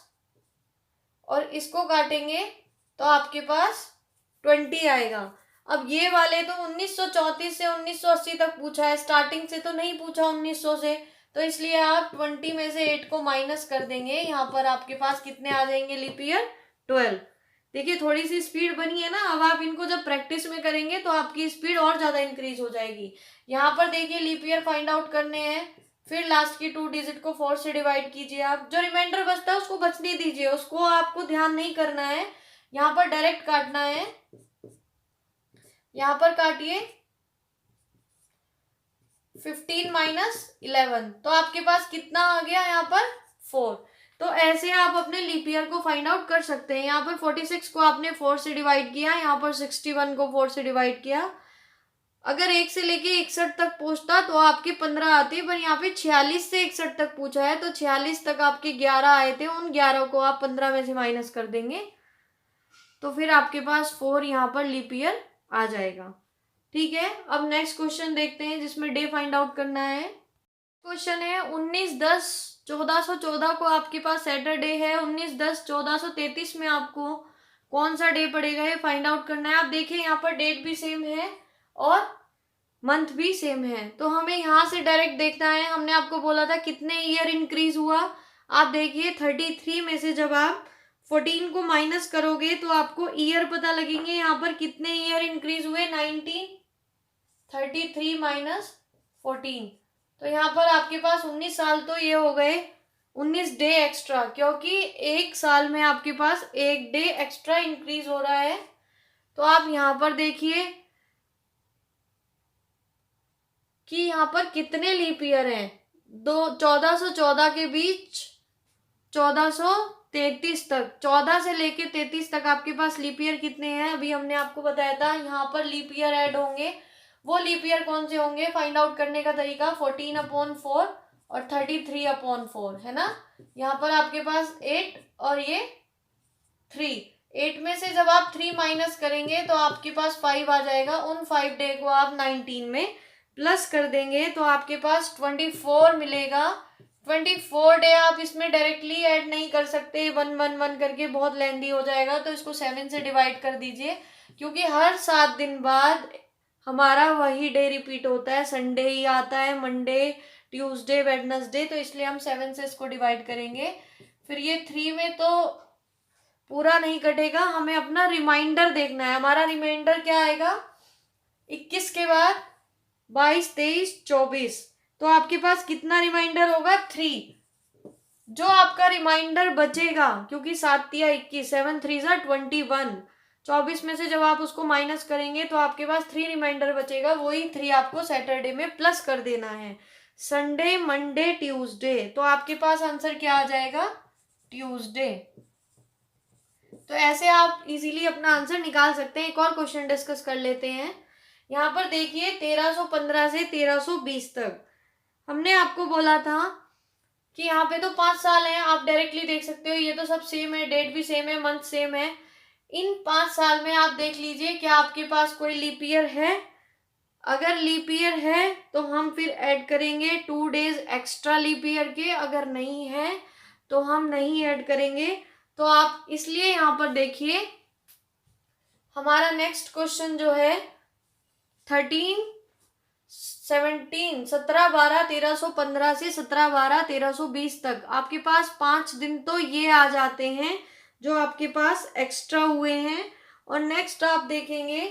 और इसको काटेंगे तो आपके पास 20 आएगा। अब ये वाले तो 1934 से 1980 तक पूछा है, स्टार्टिंग से तो नहीं पूछा 1900 से, तो इसलिए आप 20 में से 8 को माइनस कर देंगे, यहाँ पर आपके पास कितने आ जाएंगे लीप ईयर? 12। देखिए थोड़ी सी स्पीड बनी है ना, अब आप इनको जब प्रैक्टिस में करेंगे तो आपकी स्पीड और ज्यादा इंक्रीज हो जाएगी। यहाँ पर देखिए लीप ईयर फाइंड आउट करने हैं, फिर लास्ट की 2 डिजिट को 4 से डिवाइड कीजिए। आप जो रिमाइंडर बचता है उसको बचने दीजिए, उसको आपको ध्यान नहीं करना है, यहाँ पर डायरेक्ट काटना है। यहाँ पर काटिए 15 माइनस 11, तो आपके पास कितना आ गया यहाँ पर? 4। तो ऐसे आप अपने लीप ईयर को फाइंड आउट कर सकते हैं। यहाँ पर 46 को आपने 4 से डिवाइड किया, यहाँ पर 61 को 4 से डिवाइड किया। अगर 1 से लेके 61 तक पूछता तो आपके 15 आते, पर यहाँ पे 46 से 61 तक पूछा है तो 46 तक आपके 11 आए थे, उन 11 को आप 15 में से माइनस कर देंगे, तो फिर आपके पास 4 यहाँ पर लीप ईयर आ जाएगा। ठीक है, अब नेक्स्ट क्वेश्चन देखते हैं जिसमें डे फाइंड आउट करना है। क्वेश्चन है 19/10/1414 को आपके पास सैटरडे है, 19/10/1433 में आपको कौन सा डे पड़ेगा ये फाइंड आउट करना है। आप देखिए यहाँ पर डेट भी सेम है और मंथ भी सेम है, तो हमें यहाँ से डायरेक्ट देखना है। हमने आपको बोला था कितने ईयर इंक्रीज हुआ, आप देखिए 33 में से जब आप 14 को माइनस करोगे तो आपको ईयर पता लगेंगे। यहाँ पर कितने ईयर इंक्रीज हुए? 19। 33 माइनस 14, तो यहाँ पर आपके पास 19 साल तो ये हो गए, 19 डे एक्स्ट्रा, क्योंकि एक साल में आपके पास एक डे एक्स्ट्रा इंक्रीज हो रहा है। तो आप यहाँ पर देखिए कि यहाँ पर कितने लीप ईयर हैं, 1414 के बीच 1433 तक, 14 से लेके 33 तक आपके पास लीप ईयर कितने हैं? अभी हमने आपको बताया था यहाँ पर लीप ईयर ऐड होंगे। वो लीप ईयर कौन से होंगे? फाइंड आउट करने का तरीका 14/4 और 33/4 है ना। यहाँ पर आपके पास 8 और ये 3, 8 में से जब आप 3 माइनस करेंगे तो आपके पास 5 आ जाएगा। उन 5 डे को आप 19 में प्लस कर देंगे तो आपके पास 24 मिलेगा। 24 डे आप इसमें डायरेक्टली ऐड नहीं कर सकते, 1 करके बहुत लेंदी हो जाएगा, तो इसको 7 से डिवाइड कर दीजिए, क्योंकि हर 7 दिन बाद हमारा वही डे रिपीट होता है, संडे ही आता है, मंडे, ट्यूसडे, वेडनेसडे, तो इसलिए हम 7 से इसको डिवाइड करेंगे। फिर ये 3 में तो पूरा नहीं कटेगा, हमें अपना रिमाइंडर देखना है। हमारा रिमाइंडर क्या आएगा? 21 के बाद 22, 23, 24, तो आपके पास कितना रिमाइंडर होगा? 3। जो आपका रिमाइंडर बचेगा, क्योंकि 7 या 21, 7 3 21, 24 में से जब आप उसको माइनस करेंगे तो आपके पास 3 रिमाइंडर बचेगा, वही 3 आपको सैटरडे में प्लस कर देना है। संडे, मंडे, ट्यूसडे, तो आपके पास आंसर क्या आ जाएगा? ट्यूसडे। तो ऐसे आप इजीली अपना आंसर निकाल सकते हैं। एक और क्वेश्चन डिस्कस कर लेते हैं। यहाँ पर देखिए 1315 से 1320 तक हमने आपको बोला था कि यहाँ पे तो 5 साल हैं, आप डायरेक्टली देख सकते हो, ये तो सब सेम है, डेट भी सेम है, मंथ सेम है। इन 5 साल में आप देख लीजिए क्या आपके पास कोई लीप ईयर है। अगर लीप ईयर है तो हम फिर ऐड करेंगे 2 डेज एक्स्ट्रा लीप ईयर के, अगर नहीं है तो हम नहीं ऐड करेंगे। तो आप इसलिए यहाँ पर देखिए हमारा नेक्स्ट क्वेश्चन जो है 17/12/1315 से 17/12/1320 तक आपके पास 5 दिन तो ये आ जाते हैं जो आपके पास एक्स्ट्रा हुए हैं। और नेक्स्ट आप देखेंगे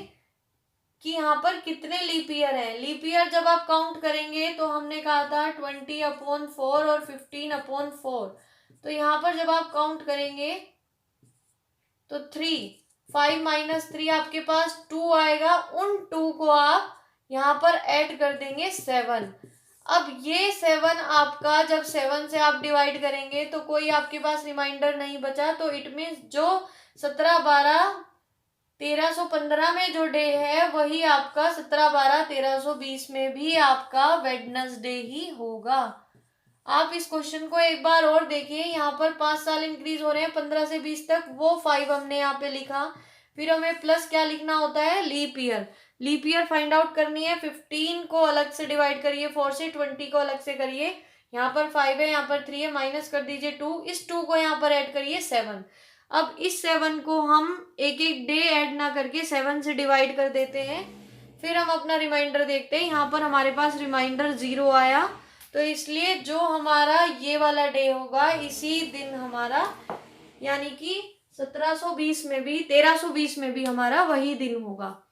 कि यहाँ पर कितने लीप ईयर हैं। लीप ईयर जब आप काउंट करेंगे तो हमने कहा था 20/4 और 15/4, तो यहाँ पर जब आप काउंट करेंगे तो 3, 5 माइनस 3 आपके पास 2 आएगा, उन 2 को आप यहाँ पर ऐड कर देंगे 7। अब ये 7 आपका जब 7 से आप डिवाइड करेंगे तो कोई आपके पास रिमाइंडर नहीं बचा, तो इट मीन्स जो 17/12/1315 में जो डे है वही आपका 17/12/1320 में भी आपका वेडनेसडे ही होगा। आप इस क्वेश्चन को एक बार और देखिए, यहाँ पर 5 साल इंक्रीज हो रहे हैं 15 से 20 तक, वो 5 हमने यहाँ पे लिखा। फिर हमें प्लस क्या लिखना होता है? Leap year. Leap year find out करनी है, 15 को अलग से डिवाइड करिए 4 से, 20 को अलग से करिए, यहाँ पर 5 है, यहाँ पर 3 है, माइनस कर दीजिए 2, इस 2 को यहाँ पर ऐड करिए 7। अब इस 7 को हम एक एक डे ऐड ना करके 7 से डिवाइड कर देते हैं। फिर हम अपना रिमाइंडर देखते हैं, यहाँ पर हमारे पास रिमाइंडर 0 आया, तो इसलिए जो हमारा ये वाला डे होगा इसी दिन हमारा, यानी कि 1720 में भी 1320 में भी हमारा वही दिन होगा।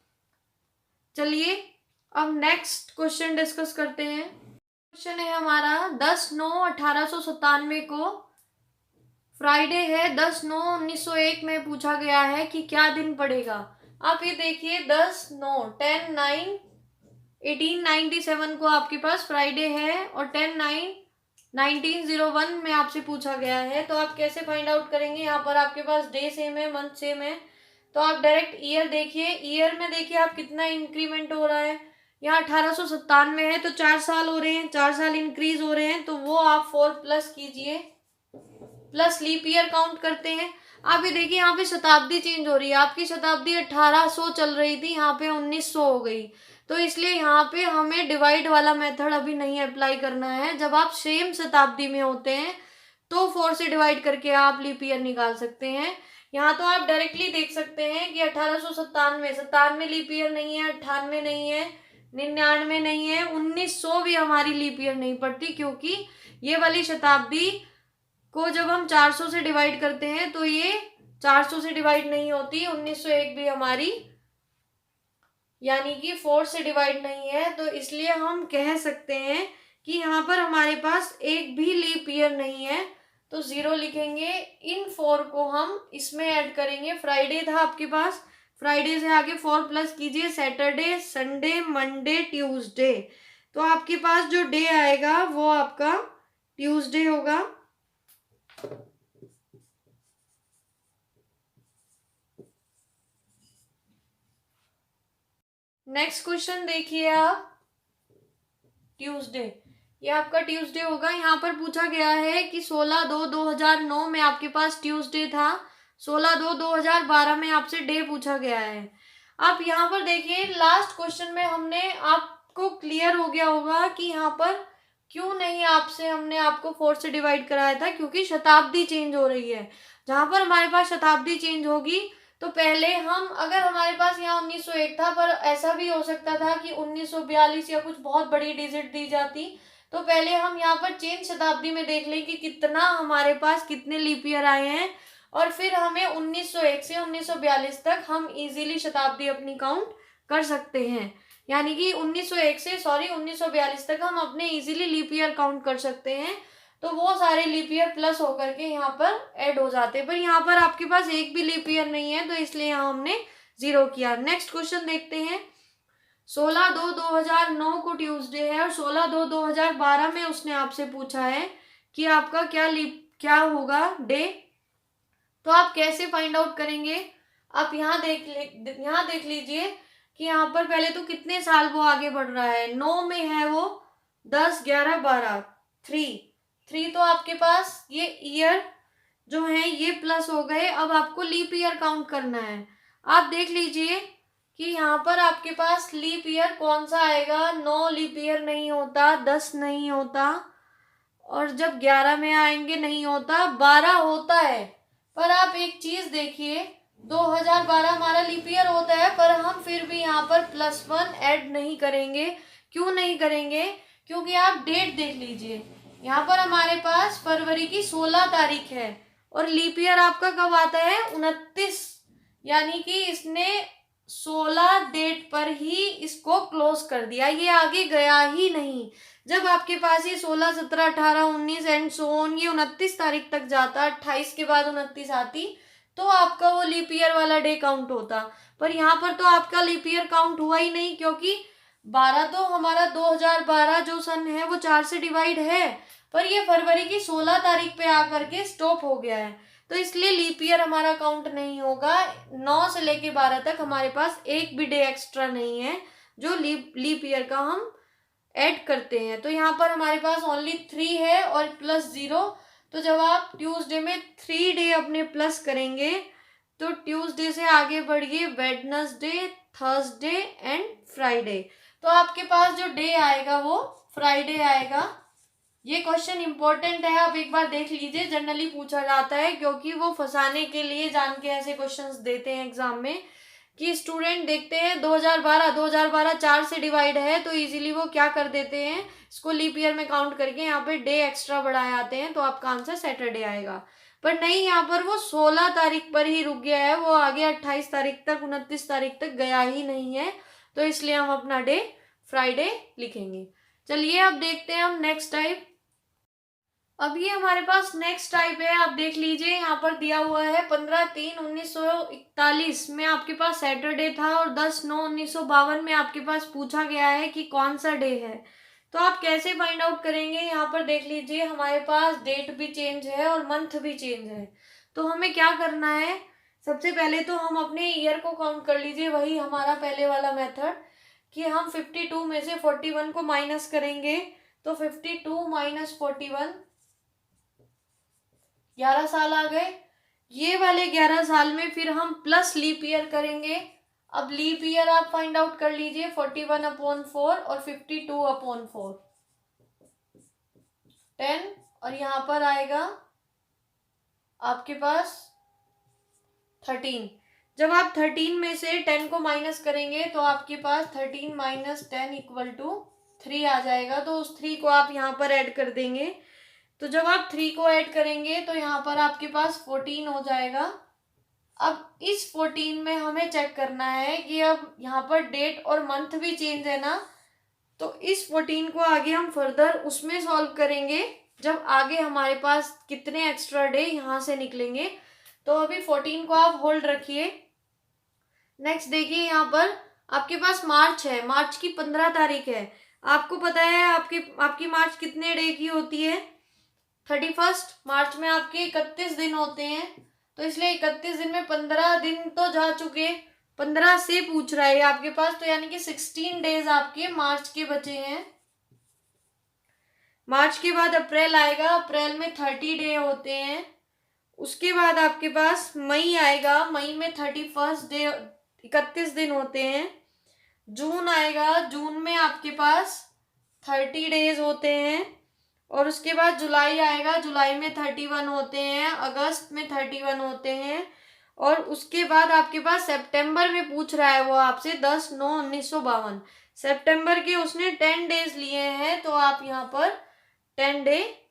चलिए अब नेक्स्ट क्वेश्चन डिस्कस करते हैं। क्वेश्चन है हमारा 10/9/1897 को फ्राइडे है। 10/9/1901 में पूछा गया है कि क्या दिन पड़ेगा। आप ये देखिए 10/9/1897 को आपके पास फ्राइडे है और 10/9/1901 में आपसे पूछा गया है। तो आप कैसे फाइंड आउट करेंगे। यहाँ पर आपके पास डे सेम है, मंथ सेम है, तो आप डायरेक्ट ईयर देखिए। ईयर में देखिए आप कितना इंक्रीमेंट हो रहा है। यहाँ 1897 है तो 4 साल हो रहे हैं, 4 साल इंक्रीज हो रहे हैं, तो वो आप 4 प्लस कीजिए, प्लस लीप ईयर काउंट करते हैं। आप ये देखिए यहाँ पे शताब्दी चेंज हो रही है। आपकी शताब्दी 1800 चल रही थी, यहाँ पे 1900 हो गई। तो इसलिए यहाँ पे हमें डिवाइड वाला मेथड अभी नहीं अप्लाई करना है। जब आप सेम शताब्दी में होते हैं तो 4 से डिवाइड करके आप लीप ईयर निकाल सकते हैं। यहाँ तो आप डायरेक्टली देख सकते हैं कि 1897, 97 लीप ईयर नहीं है, 98 नहीं है, 99 नहीं है, 1900 भी हमारी लीप ईयर नहीं पड़ती, क्योंकि ये वाली शताब्दी को जब हम 400 से डिवाइड करते हैं तो ये 400 से डिवाइड नहीं होती। 1901 भी हमारी यानी कि 4 से डिवाइड नहीं है। तो इसलिए हम कह सकते हैं कि यहाँ पर हमारे पास एक भी लीप ईयर नहीं है, तो 0 लिखेंगे। इन 4 को हम इसमें ऐड करेंगे। फ्राइडे था आपके पास, फ्राइडे से आगे 4 प्लस कीजिए, सैटरडे, संडे, मंडे, ट्यूसडे। तो आपके पास जो डे आएगा वो आपका ट्यूसडे होगा। नेक्स्ट क्वेश्चन देखिए आप, ट्यूसडे, ये आपका ट्यूसडे होगा। यहाँ पर पूछा गया है कि 16/2/2009 में आपके पास ट्यूसडे था, 16/2/2012 में आपसे डे पूछा गया है। आप यहाँ पर देखिए लास्ट क्वेश्चन में हमने आपको क्लियर हो गया होगा कि यहाँ पर क्यों नहीं आपसे हमने आपको 4 से डिवाइड कराया था, क्योंकि शताब्दी चेंज हो रही है। जहाँ पर हमारे पास शताब्दी चेंज होगी तो पहले हम, अगर हमारे पास यहाँ 1901 था, पर ऐसा भी हो सकता था कि 1942 या कुछ बहुत बड़ी डिजिट दी जाती, तो पहले हम यहाँ पर चेंज शताब्दी में देख लें कि कितना हमारे पास कितने लीप ईयर आए हैं, और फिर हमें 1901 से 1942 तक हम इजीली शताब्दी अपनी काउंट कर सकते हैं। यानी कि 1942 तक हम अपने इजीली लीप ईयर काउंट कर सकते हैं। तो वो सारे लीप ईयर प्लस होकर के यहाँ पर ऐड हो जाते हैं, पर यहाँ पर आपके पास एक भी लीप ईयर नहीं है, तो इसलिए यहाँ हमने 0 किया। नेक्स्ट क्वेश्चन देखते हैं। 16/2/2009 को ट्यूसडे है और 16/2/2012 में उसने आपसे पूछा है कि आपका क्या होगा डे। तो आप कैसे फाइंड आउट करेंगे। आप यहाँ देख लीजिए कि यहाँ पर पहले तो कितने साल वो आगे बढ़ रहा है। 9 में है वो, 10, 11, 12, 3 तो आपके पास ये ईयर जो है ये प्लस हो गए। अब आपको लीप ईयर काउंट करना है। आप देख लीजिए कि यहाँ पर आपके पास लीप ईयर कौन सा आएगा। 9 लीप ईयर नहीं होता, 10 नहीं होता, और जब 11 में आएंगे नहीं होता, 12 होता है। पर आप एक चीज देखिए, 2012 हमारा लीप ईयर होता है, पर हम फिर भी यहाँ पर +1 ऐड नहीं करेंगे। क्यों नहीं करेंगे, क्योंकि आप डेट देख लीजिए। यहाँ पर हमारे पास फरवरी की 16 तारीख है और लीप ईयर आपका कब आता है, 29। यानी कि इसने 16 डेट पर ही इसको क्लोज कर दिया, ये आगे गया ही नहीं। जब आपके पास ये 16, 17, 18, 19 एंड सो ऑन ये 29 तारीख तक जाता, 28 के बाद 29 आती, तो आपका वो लीप ईयर वाला डे काउंट होता। पर यहाँ पर तो आपका लीप ईयर काउंट हुआ ही नहीं, क्योंकि 12 तो हमारा 2012 जो सन है वो 4 से डिवाइड है, पर ये फरवरी की 16 तारीख पे आकर के स्टॉप हो गया है। तो इसलिए लीप ईयर हमारा काउंट नहीं होगा। 9 से लेके 12 तक हमारे पास एक भी डे एक्स्ट्रा नहीं है जो लीप ईयर का हम ऐड करते हैं। तो यहाँ पर हमारे पास ओनली 3 है और +0। तो जब आप ट्यूसडे में 3 डे अपने प्लस करेंगे तो ट्यूसडे से आगे बढ़िए वेडनेसडे, थर्सडे एंड फ्राइडे। तो आपके पास जो डे आएगा वो फ्राइडे आएगा। ये क्वेश्चन इंपॉर्टेंट है, आप एक बार देख लीजिए, जनरली पूछा जाता है, क्योंकि वो फंसाने के लिए जान के ऐसे क्वेश्चंस देते हैं एग्जाम में कि स्टूडेंट देखते हैं 2012 4 से डिवाइड है तो इजीली वो क्या कर देते हैं, इसको लीप ईयर में काउंट करके यहाँ पे डे एक्स्ट्रा बढ़ाए आते हैं, तो आपका आंसर सैटरडे आएगा। पर नहीं, यहाँ पर वो 16 तारीख पर ही रुक गया है, वो आगे 28 तारीख तक 29 तारीख तक गया ही नहीं है, तो इसलिए हम अपना डे फ्राइडे लिखेंगे। चलिए अब देखते हैं हम नेक्स्ट टाइप। अब ये हमारे पास नेक्स्ट टाइप है, आप देख लीजिए यहाँ पर दिया हुआ है 15/3/1941 में आपके पास सैटरडे था और 10/9/1952 में आपके पास पूछा गया है कि कौन सा डे है। तो आप कैसे फाइंड आउट करेंगे, यहाँ पर देख लीजिए हमारे पास डेट भी चेंज है और मंथ भी चेंज है। तो हमें क्या करना है, सबसे पहले तो हम अपने ईयर को काउंट कर लीजिए, वही हमारा पहले वाला मेथड कि हम 52 में से 41 को माइनस करेंगे, तो 52 - 41 11 साल आ गए। ये वाले 11 साल में फिर हम प्लस लीप ईयर करेंगे। अब लीप ईयर आप फाइंड आउट कर लीजिए, 41/4 और 52/4 10, और यहाँ पर आएगा आपके पास 13। जब आप 13 में से 10 को माइनस करेंगे तो आपके पास 13 - 10 = 3 आ जाएगा, तो उस 3 को आप यहाँ पर ऐड कर देंगे। तो जब आप 3 को ऐड करेंगे तो यहाँ पर आपके पास 14 हो जाएगा। अब इस 14 में हमें चेक करना है कि अब यहाँ पर डेट और मंथ भी चेंज है ना, तो इस 14 को आगे हम फर्दर उसमें सॉल्व करेंगे जब आगे हमारे पास कितने एक्स्ट्रा डे यहाँ से निकलेंगे। तो अभी 14 को आप होल्ड रखिए। नेक्स्ट देखिए, यहाँ पर आपके पास मार्च है, मार्च की 15 तारीख है। आपको पता है आपकी मार्च कितने डे की होती है, 31 मार्च में आपके 31 दिन होते हैं, तो इसलिए 31 दिन में 15 दिन तो जा चुके, 15 से पूछ रहा है आपके पास, तो यानी कि 16 डेज आपके मार्च के बचे हैं। मार्च के बाद अप्रैल आएगा, अप्रैल में 30 डे होते हैं। उसके बाद आपके पास मई आएगा, मई में 31 डे 31 दिन होते हैं। जून आएगा, जून में आपके पास 30 डेज होते हैं। और उसके बाद जुलाई आएगा, जुलाई में 31 होते हैं, अगस्त में 31 होते हैं। और उसके बाद आपके पास सितंबर में पूछ रहा है वो आपसे 10/9/1952, सितंबर के उसने 10 डेज लिए हैं, तो आप यहाँ पर 10 डे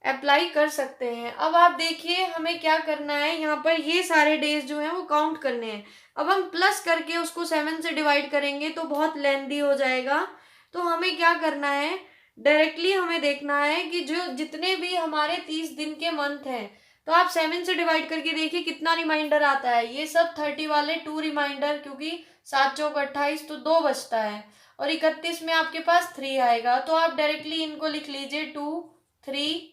अप्लाई कर सकते हैं। अब आप देखिए हमें क्या करना है, यहाँ पर ये सारे डेज जो हैं वो काउंट करने हैं। अब हम प्लस करके उसको 7 से डिवाइड करेंगे तो बहुत लेंदी हो जाएगा, तो हमें क्या करना है, डायरेक्टली हमें देखना है कि जो जितने भी हमारे 30 दिन के मंथ हैं, तो आप 7 से डिवाइड करके देखिए कितना रिमाइंडर आता है। ये सब 30 वाले 2 रिमाइंडर, क्योंकि 7 चौक 28 तो 2 बचता है, और 31 में आपके पास 3 आएगा, तो आप डायरेक्टली इनको लिख लीजिए 2 3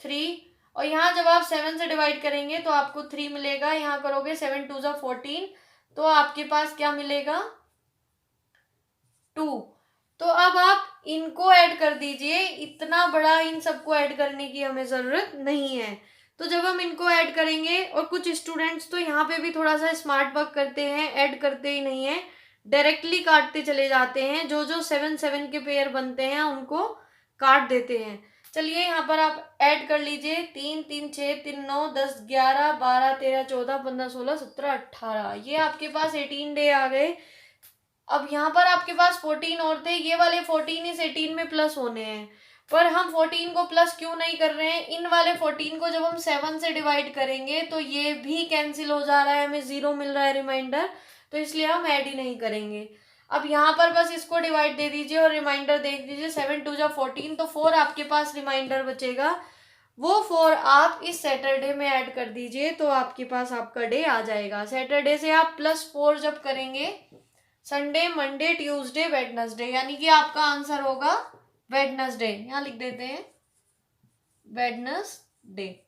3, और यहाँ जब आप 7 से डिवाइड करेंगे तो आपको 3 मिलेगा, यहाँ करोगे 7 2 14, तो आपके पास क्या मिलेगा 2। तो अब आप इनको ऐड कर दीजिए, इतना बड़ा इन सबको ऐड करने की हमें ज़रूरत नहीं है। तो जब हम इनको ऐड करेंगे, और कुछ स्टूडेंट्स तो यहाँ पे भी थोड़ा सा स्मार्ट वर्क करते हैं, ऐड करते ही नहीं है, डायरेक्टली काटते चले जाते हैं, जो जो 7 7 के पेयर बनते हैं उनको काट देते हैं। चलिए यहाँ पर आप ऐड कर लीजिए, 3 3 6 3 9 10 11 12 13 14 15 16 17 18, ये आपके पास 18 डे आ गए। अब यहाँ पर आपके पास 14 और थे, ये वाले 14 इस 18 में प्लस होने हैं, पर हम 14 को प्लस क्यों नहीं कर रहे हैं, इन वाले 14 को जब हम 7 से डिवाइड करेंगे तो ये भी कैंसिल हो जा रहा है, हमें 0 मिल रहा है रिमाइंडर, तो इसलिए हम ऐड ही नहीं करेंगे। अब यहाँ पर बस इसको डिवाइड दे दीजिए और रिमाइंडर देख दीजिए, 7 2 14, तो 4 आपके पास रिमाइंडर बचेगा, वो 4 आप इस सैटरडे में ऐड कर दीजिए, तो आपके पास आपका डे आ जाएगा। सैटरडे से आप +4 जब करेंगे, संडे मंडे ट्यूसडे वेडनेसडे, यानी कि आपका आंसर होगा वेडनेसडे, यहाँ लिख देते हैं वेडनेसडे।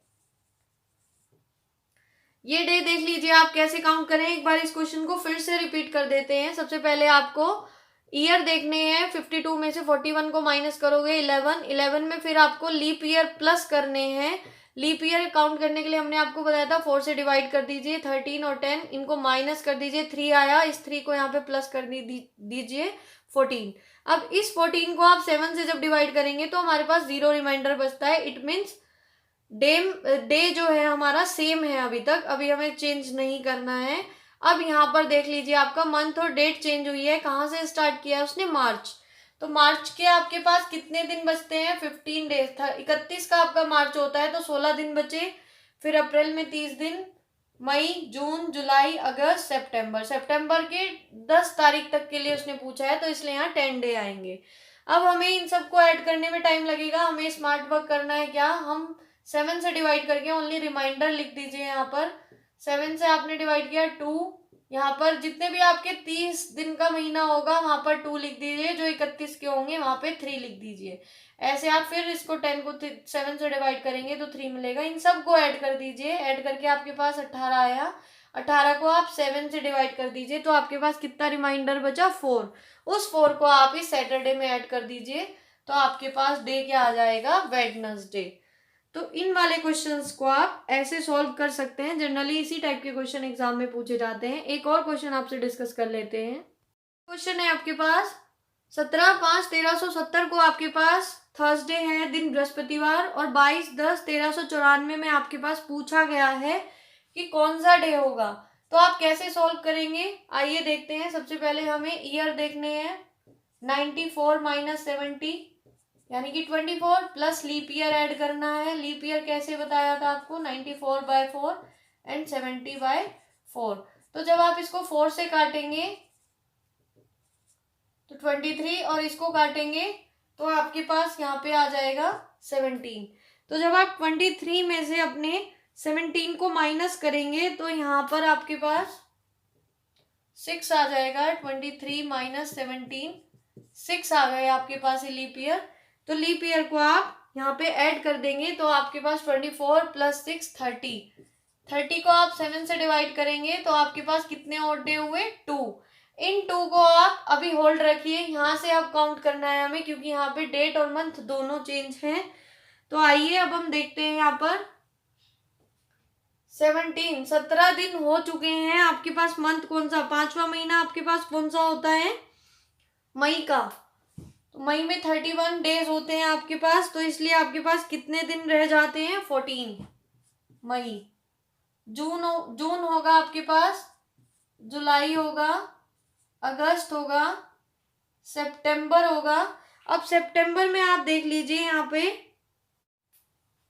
ये डे देख लीजिए आप कैसे काउंट करें, एक बार इस क्वेश्चन को फिर से रिपीट कर देते हैं। सबसे पहले आपको ईयर देखने हैं, 52 में से 41 को माइनस करोगे 11 में फिर आपको लीप ईयर प्लस करने हैं। लीप ईयर काउंट करने के लिए हमने आपको बताया था 4 से डिवाइड कर दीजिए, 13 और 10 इनको माइनस कर दीजिए, 3 आया, इस 3 को यहाँ पे प्लस कर दीजिए 14। अब इस 14 को आप 7 से जब डिवाइड करेंगे तो हमारे पास 0 रिमाइंडर बचता है, इट मीन्स डे जो है हमारा सेम है अभी तक, अभी हमें चेंज नहीं करना है। अब यहाँ पर देख लीजिए आपका मंथ और डेट चेंज हुई है। कहाँ से स्टार्ट किया है उसने? मार्च। तो मार्च के आपके पास कितने दिन बचते हैं? 15 डेज था। 31 का आपका मार्च होता है तो 16 दिन बचे। फिर अप्रैल में 30 दिन, मई, जून, जुलाई, अगस्त, सितंबर। सितंबर के 10 तारीख तक के लिए उसने पूछा है तो इसलिए यहाँ 10 डे आएंगे। अब हमें इन सबको ऐड करने में टाइम लगेगा। हमें स्मार्ट वर्क करना है क्या? हम 7 से डिवाइड करके ओनली रिमाइंडर लिख दीजिए। यहाँ पर 7 से आपने डिवाइड किया 2। यहाँ पर जितने भी आपके 30 दिन का महीना होगा वहां पर 2 लिख दीजिए। जो 31 के होंगे वहां पे 3 लिख दीजिए। ऐसे आप फिर इसको 10 को 7 से डिवाइड करेंगे तो 3 मिलेगा। इन सब को ऐड कर दीजिए। ऐड करके आपके पास 18 आया। 18 को आप 7 से डिवाइड कर दीजिए तो आपके पास कितना रिमाइंडर बचा? 4। उस 4 को आप इस सैटरडे में ऐड कर दीजिए तो आपके पास डे क्या आ जाएगा? वेडनेसडे। तो इन वाले क्वेश्चंस को आप ऐसे सॉल्व कर सकते हैं। जनरली इसी टाइप के क्वेश्चन एग्जाम में पूछे जाते हैं। एक और क्वेश्चन आपसे डिस्कस कर लेते हैं। क्वेश्चन है आपके पास 17/5/1370 को आपके पास थर्सडे है, दिन बृहस्पतिवार, और 22/10/1394 में आपके पास पूछा गया है कि कौन सा डे होगा। तो आप कैसे सॉल्व करेंगे आइए देखते हैं। सबसे पहले हमें ईयर देखने हैं। 94 - 70 यानी कि 24 प्लस लीप ईयर ऐड करना है। लीप ईयर कैसे बताया था आपको? 94/4 एंड 70/4। तो जब आप इसको 4 से काटेंगे तो 23 और इसको काटेंगे तो आपके पास यहाँ पे आ जाएगा 17। तो जब आप 23 में से अपने 17 को माइनस करेंगे तो यहाँ पर आपके पास 6 आ जाएगा। 23 - 17 6 आ गए आपके पास लीप ईयर। तो लीप ईयर को आप यहाँ पे ऐड कर देंगे तो आपके पास 24 प्लस 6 30। 30 को आप 7 से डिवाइड करेंगे तो आपके पास कितने और डे हुए? 2। इन 2 को आप अभी होल्ड रखिए। यहाँ से आप काउंट करना है हमें क्योंकि यहाँ पे डेट और मंथ दोनों चेंज हैं। तो आइए अब हम देखते हैं। यहाँ पर 17 दिन हो चुके हैं। आपके पास मंथ कौन सा? 5वां महीना आपके पास कौन सा होता है? मई का। तो मई में 31 डेज होते हैं आपके पास। तो इसलिए आपके पास कितने दिन रह जाते हैं? 14 मई। जून होगा आपके पास, जुलाई होगा, अगस्त होगा, सितंबर होगा। अब सितंबर में आप देख लीजिए यहाँ पे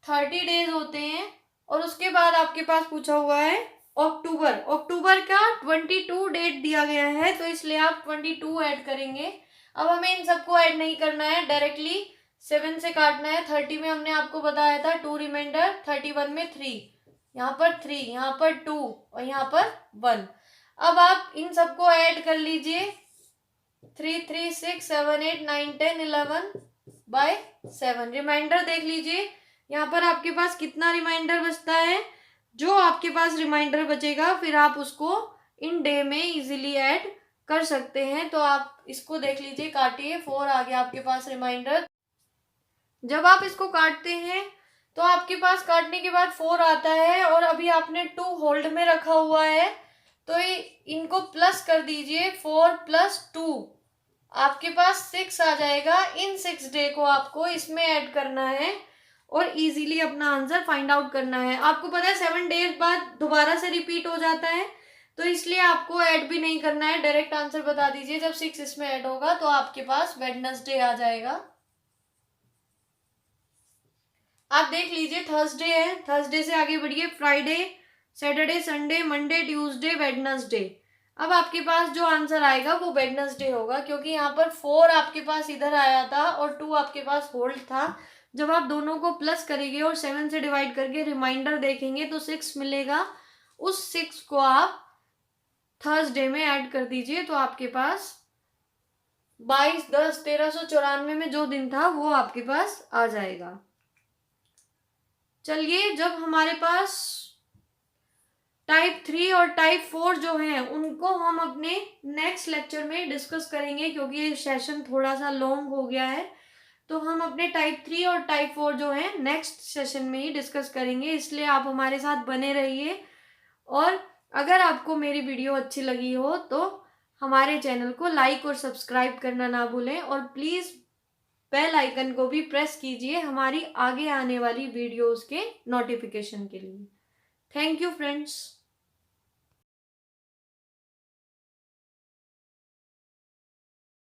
30 डेज होते हैं। और उसके बाद आपके पास पूछा हुआ है अक्टूबर। अक्टूबर का 22 डेट दिया गया है तो इसलिए आप 22 ऐड करेंगे। अब हमें इन सबको ऐड नहीं करना है, डायरेक्टली 7 से काटना है। 30 में हमने आपको बताया था 2 रिमाइंडर, 31 में 3, यहाँ पर 3, यहाँ पर 2 और यहाँ पर 1। अब आप इन सबको ऐड कर लीजिए। 3 3 6 7 8 9 10 11/7। रिमाइंडर देख लीजिए यहाँ पर आपके पास कितना रिमाइंडर बचता है। जो आपके पास रिमाइंडर बचेगा फिर आप उसको इन डे में इजीली ऐड कर सकते हैं। तो आप इसको देख लीजिए, काटिए। 4 आ गया आपके पास रिमाइंडर। जब आप इसको काटते हैं तो आपके पास काटने के बाद 4 आता है और अभी आपने 2 होल्ड में रखा हुआ है तो इनको प्लस कर दीजिए। 4 + 2 आपके पास 6 आ जाएगा। इन 6 डे को आपको इसमें ऐड करना है और इजीली अपना आंसर फाइंड आउट करना है। आपको पता है 7 डेज बाद दोबारा से रिपीट हो जाता है तो इसलिए आपको ऐड भी नहीं करना है, डायरेक्ट आंसर बता दीजिए। जब 6 इसमें ऐड होगा तो आपके पास वेडनेसडे आ जाएगा। आप देख लीजिए थर्सडे है, थर्सडे से आगे बढ़िए Friday, Saturday, Sunday, Monday, Tuesday, Wednesday. अब आपके पास जो आंसर आएगा वो वेडनेसडे होगा क्योंकि यहाँ पर 4 आपके पास इधर आया था और 2 आपके पास होल्ड था। जब आप दोनों को प्लस करेंगे और 7 से डिवाइड करके रिमाइंडर देखेंगे तो 6 मिलेगा। उस 6 को आप थर्सडे में ऐड कर दीजिए तो आपके पास 22/10/1394 में जो दिन था वो आपके पास आ जाएगा। चलिए, जब हमारे पास टाइप 3 और टाइप 4 जो हैं उनको हम अपने नेक्स्ट लेक्चर में डिस्कस करेंगे क्योंकि ये सेशन थोड़ा सा लॉन्ग हो गया है। तो हम अपने टाइप 3 और टाइप 4 जो है नेक्स्ट सेशन में ही डिस्कस करेंगे, इसलिए आप हमारे साथ बने रहिए। और अगर आपको मेरी वीडियो अच्छी लगी हो तो हमारे चैनल को लाइक और सब्सक्राइब करना ना भूलें और प्लीज़ बेल आइकन को भी प्रेस कीजिए हमारी आगे आने वाली वीडियोस के नोटिफिकेशन के लिए। Thank you friends.